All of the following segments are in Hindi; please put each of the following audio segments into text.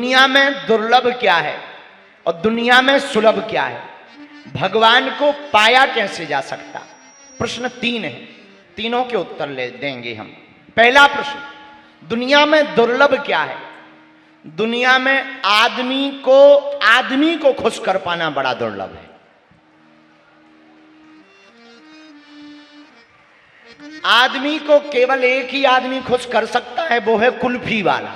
दुनिया में दुर्लभ क्या है और दुनिया में सुलभ क्या है, भगवान को पाया कैसे जा सकता। प्रश्न 3 है, तीनों के उत्तर ले देंगे हम। पहला प्रश्न, दुनिया में दुर्लभ क्या है। दुनिया में आदमी को खुश कर पाना बड़ा दुर्लभ है। आदमी को केवल एक ही आदमी खुश कर सकता है, वो है कुल्फी वाला।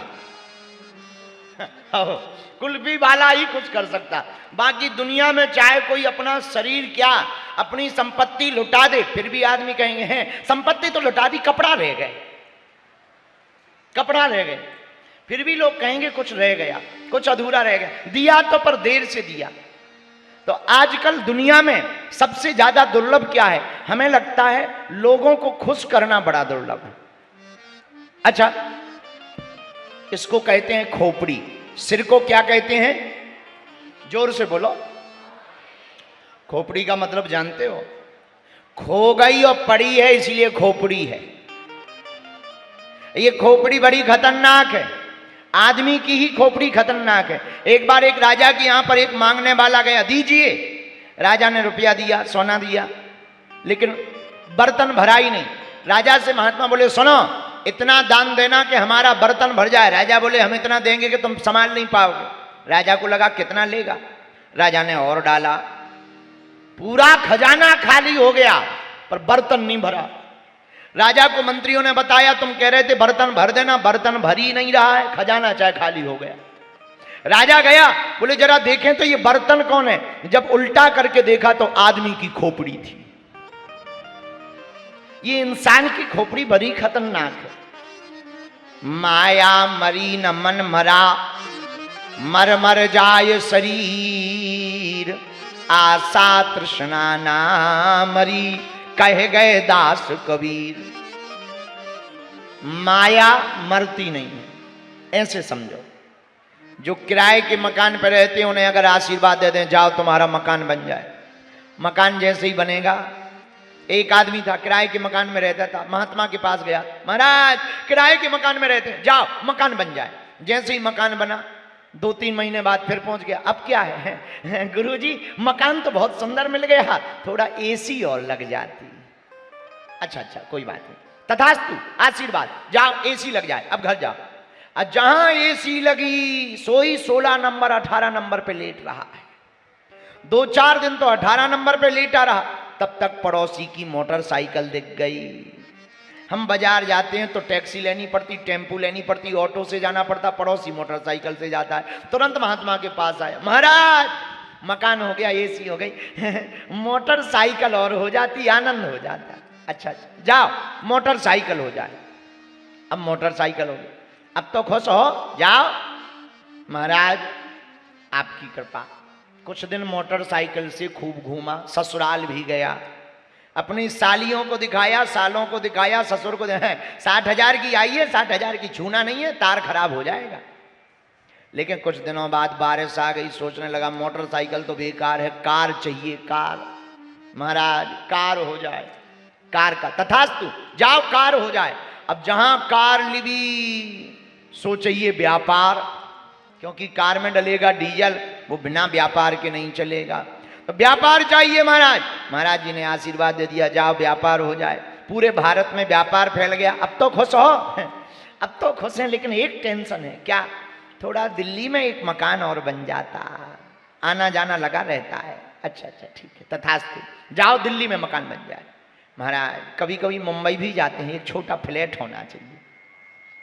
कुल्फी वाला ही खुश कर सकता। बाकी दुनिया में चाहे कोई अपना शरीर क्या अपनी संपत्ति लुटा दे, फिर भी आदमी कहेंगे हैं संपत्ति तो लुटा दी, कपड़ा रह गए, कपड़ा रह गए, फिर भी लोग कहेंगे कुछ रह गया, कुछ अधूरा रह गया, दिया तो पर देर से दिया। तो आजकल दुनिया में सबसे ज्यादा दुर्लभ क्या है, हमें लगता है लोगों को खुश करना बड़ा दुर्लभ है। अच्छा, इसको कहते हैं खोपड़ी। सिर को क्या कहते हैं, जोर से बोलो। खोपड़ी का मतलब जानते हो, खो गई और पड़ी है इसलिए खोपड़ी है। ये खोपड़ी बड़ी खतरनाक है, आदमी की ही खोपड़ी खतरनाक है। एक बार एक राजा के यहां पर एक मांगने वाला गया, दीजिए। राजा ने रुपया दिया, सोना दिया, लेकिन बर्तन भरा ही नहीं। राजा से महात्मा बोले सुनो, इतना दान देना कि हमारा बर्तन भर जाए। राजा बोले हम इतना देंगे कि तुम संभाल नहीं पाओगे। राजा को लगा कितना लेगा, राजा ने और डाला, पूरा खजाना खाली हो गया पर बर्तन नहीं भरा। राजा को मंत्रियों ने बताया तुम कह रहे थे बर्तन भर देना, बर्तन भर ही नहीं रहा है, खजाना चाहे खाली हो गया। राजा गया, बोले जरा देखें तो ये बर्तन कौन है। जब उल्टा करके देखा तो आदमी की खोपड़ी थी। ये इंसान की खोपड़ी बड़ी खतरनाक है। माया मरी न मन मरा, मर मर जाय शरीर, आशा तृष्णा ना मरी, कह गए दास कबीर। माया मरती नहीं है, ऐसे समझो। जो किराए के मकान पर रहते हैं उन्हें अगर आशीर्वाद दे दें जाओ तुम्हारा मकान बन जाए, मकान जैसे ही बनेगा। एक आदमी था किराए के मकान में रहता था, महात्मा के पास गया, महाराज किराए के मकान में रहते हैं, जाओ मकान बन जाए। जैसे ही मकान बना 2-3 महीने बाद फिर पहुंच गया, अब क्या है गुरुजी मकान तो बहुत सुंदर मिल गया, थोड़ा एसी और लग जाती। अच्छा कोई बात नहीं, तथास्तु आशीर्वाद, जाओ एसी लग जाए, अब घर जाओ। अब जहां एसी लगी सोई 16 नंबर 18 नंबर पे लेट रहा है। 2-4 दिन तो 18 नंबर पे लेटा रहा, तब तक पड़ोसी की मोटरसाइकिल दिख गई। हम बाजार जाते हैं तो टैक्सी लेनी पड़ती, टेम्पू लेनी पड़ती, ऑटो से जाना पड़ता, पड़ोसी मोटरसाइकिल से जाता है। तुरंत महात्मा के पास आया, महाराज मकान हो गया, एसी हो गई, मोटरसाइकिल और हो जाती, आनंद हो जाता। अच्छा जाओ मोटरसाइकिल हो जाए। अब मोटरसाइकिल हो गई, अब तो खुश हो, जाओ। महाराज आपकी कृपा। कुछ दिन मोटरसाइकिल से खूब घूमा, ससुराल भी गया, अपनी सालियों को दिखाया, सालों को दिखाया, ससुर को 60,000 की आई है, 60,000 की छूना नहीं है, तार खराब हो जाएगा। लेकिन कुछ दिनों बाद बारिश आ गई, सोचने लगा मोटरसाइकिल तो बेकार है, कार चाहिए, कार। महाराज कार हो जाए, कार का तथास्तु, जाओ कार हो जाए। अब जहां कार ली सो चाहिए व्यापार, क्योंकि कार में डलेगा डीजल, वो बिना व्यापार के नहीं चलेगा, तो व्यापार चाहिए। महाराज जी ने आशीर्वाद दे दिया, जाओ व्यापार हो जाए। पूरे भारत में व्यापार फैल गया। अब तो खुश हो, अब तो खुश हैं, लेकिन एक टेंशन है, क्या, थोड़ा दिल्ली में एक मकान और बन जाता, आना जाना लगा रहता है। अच्छा ठीक है, तथास्तु, जाओ दिल्ली में मकान बन जाए। महाराज कभी कभी मुंबई भी जाते हैं, एक छोटा फ्लैट होना चाहिए।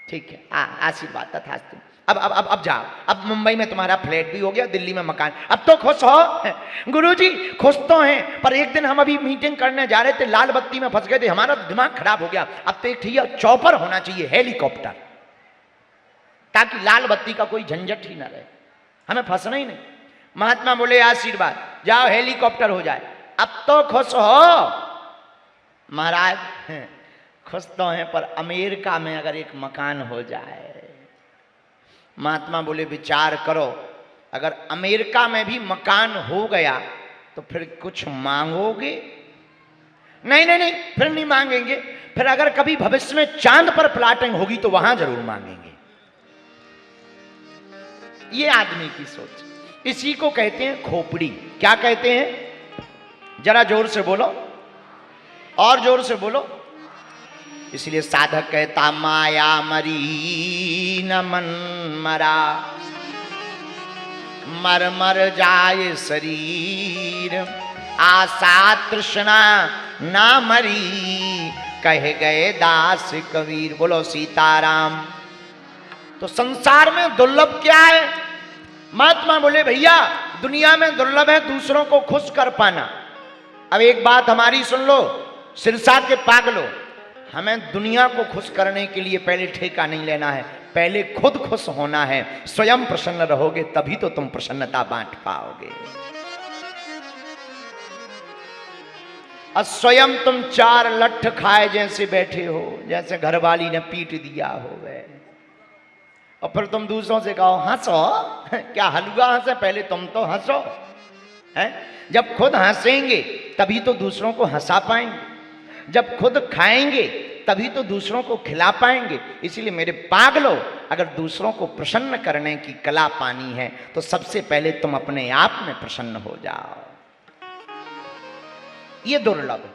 ठीक है, आशीर्वाद, तथास्तु। अब जाओ, अब मुंबई में तुम्हारा फ्लैट भी हो गया, दिल्ली में मकान, अब तो खुश हो। गुरुजी खुश तो हैं, पर एक दिन हम अभी मीटिंग करने जा रहे थे, लाल बत्ती में फंस गए थे, हमारा दिमाग खराब हो गया। अब तो एक ठीक चौपर होना चाहिए, हेलीकॉप्टर, ताकि लाल बत्ती का कोई झंझट ही ना रहे, हमें फंसना ही नहीं। महात्मा बोले आशीर्वाद, जाओ हेलीकॉप्टर हो जाए। अब तो खुश हो। महाराज खुश तो हैं, पर अमेरिका में अगर एक मकान हो जाए। महात्मा बोले विचार करो, अगर अमेरिका में भी मकान हो गया तो फिर कुछ मांगोगे? नहीं, फिर नहीं मांगेंगे। फिर अगर कभी भविष्य में चांद पर प्लाटिंग होगी तो वहां जरूर मांगेंगे। ये आदमी की सोच, इसी को कहते हैं खोपड़ी। क्या कहते हैं? जरा जोर से बोलो, और जोर से बोलो। इसलिए साधक कहता माया मरी न मन मरा, मर मर जाए शरीर, आशा तृष्णा ना मरी, कह गए दास कबीर। बोलो सीताराम। तो संसार में दुर्लभ क्या है? महात्मा बोले भैया दुनिया में दुर्लभ है दूसरों को खुश कर पाना। अब एक बात हमारी सुन लो, सिरसा के पागलो, हमें दुनिया को खुश करने के लिए पहले ठेका नहीं लेना है, पहले खुद खुश होना है। स्वयं प्रसन्न रहोगे तभी तो तुम प्रसन्नता बांट पाओगे। और स्वयं तुम चार लठ खाए जैसे बैठे हो, जैसे घरवाली ने पीट दिया हो गए, और फिर तुम दूसरों से कहो हंसो। क्या हलवा हंसे? पहले तुम तो हंसो। हैं? जब खुद हंसेंगे तभी तो दूसरों को हंसा पाएंगे, जब खुद खाएंगे तभी तो दूसरों को खिला पाएंगे। इसलिए मेरे पागलो, अगर दूसरों को प्रसन्न करने की कला पानी है तो सबसे पहले तुम अपने आप में प्रसन्न हो जाओ। ये दुर्लभ।